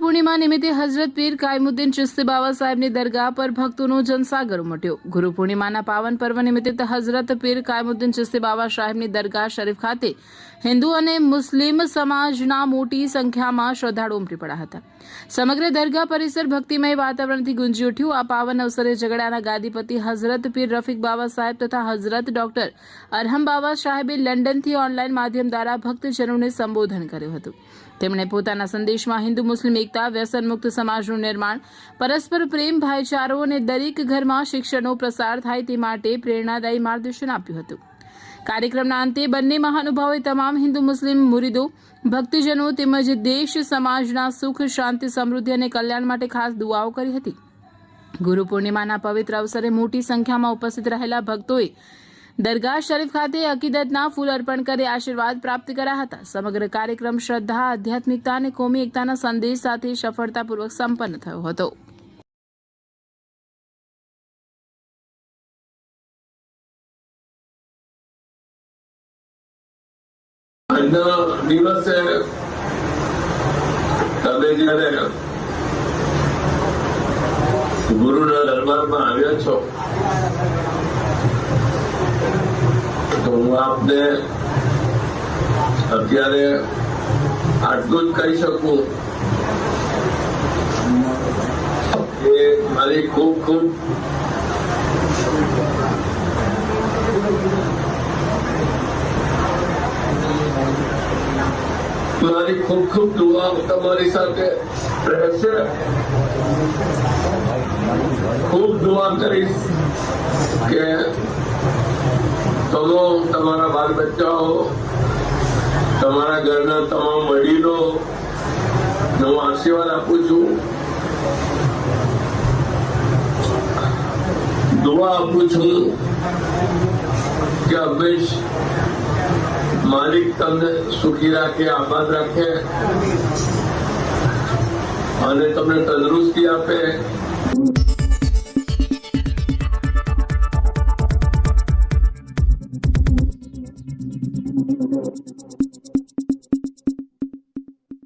પૂર્ણિમા નિમિત્તે હઝરત પીર કાયમુદ્દીન ચિશ્તી બાવા સાહેબની દરગાહ પર ભક્તોનો જનસાગર ઉમટ્યો। ગુરુ પૂર્ણિમાના પાવન પર્વ નિમિત્તે હઝરત પીર કાયમુદ્દીન ચિશ્તી બાવા સાહેબની દરગાહ શરીફ ખાતે હિન્દુ અને મુસ્લિમ સમાજના મોટી સંખ્યામાં શ્રદ્ધાળુઓ ઉમટી પડ્યા હતા। સમગ્ર દરગાહ પરિસર ભક્તિમય વાતાવરણથી ગુંજી ઉઠ્યું। આ પાવન અવસરે ઝઘડાના ગાદીપતિ હઝરત પીર રફીક બાવા સાહેબ તથા હઝરત ડોક્ટર અરહમ બાવા સાહેબે લંડનથી ઓનલાઈન માધ્યમ દ્વારા ભક્તજનોને સંબોધન કર્યું હતું। તેમણે પોતાના સંદેશમાં હિન્દુ મુસ્લિમ એકતા, વ્યસન મુક્ત સમાજનું નિર્માણ, પરસ્પર પ્રેમ, ભાઈચારો અને દરેક ઘરમાં શિક્ષણનો પ્રસાર થાય તે માટે પ્રેરણાદાયી માર્ગદર્શન આપ્યું હતું। કાર્યક્રમના અંતે બંને મહાનુભાવોએ તમામ હિન્દુ મુસ્લિમ મુરીદો, ભક્તજનો તેમજ દેશ સમાજના સુખ, શાંતિ, સમૃદ્ધિ અને કલ્યાણ માટે ખાસ દુઆઓ કરી હતી। ગુરુ પૂર્ણિમાના પવિત્ર અવસરે મોટી સંખ્યામાં ઉપસ્થિત રહેલા ભક્તોએ દરગાહ શરીફ ખાતે અકીદતના ફૂલ અર્પણ કરી આશીર્વાદ પ્રાપ્ત કર્યા હતા। સમગ્ર કાર્યક્રમ શ્રદ્ધા, આધ્યાત્મિકતા અને કોમી એકતાના સંદેશ સાથે સફળતાપૂર્વક સંપન્ન થયો હતો। આજના દિવસે તમે જ્યારે ગુરુના દરબારમાં આવ્યા છો તો હું આપને અત્યારે આટલું જ કહી શકું કે મારી ખૂબ દુઆ તમારી સાથે રહેશે। ખૂબ દુઆ કરીશ કે તમારા બાળ બચ્ચાઓ, તમારા ઘરના તમામ વડીલો હું આશીર્વાદ આપું છું, દુઆ આપું છું કે હંમેશ માલિક તમને સુખી રાખે, આબાદ રાખે અને તમને તંદુરસ્તી આપે।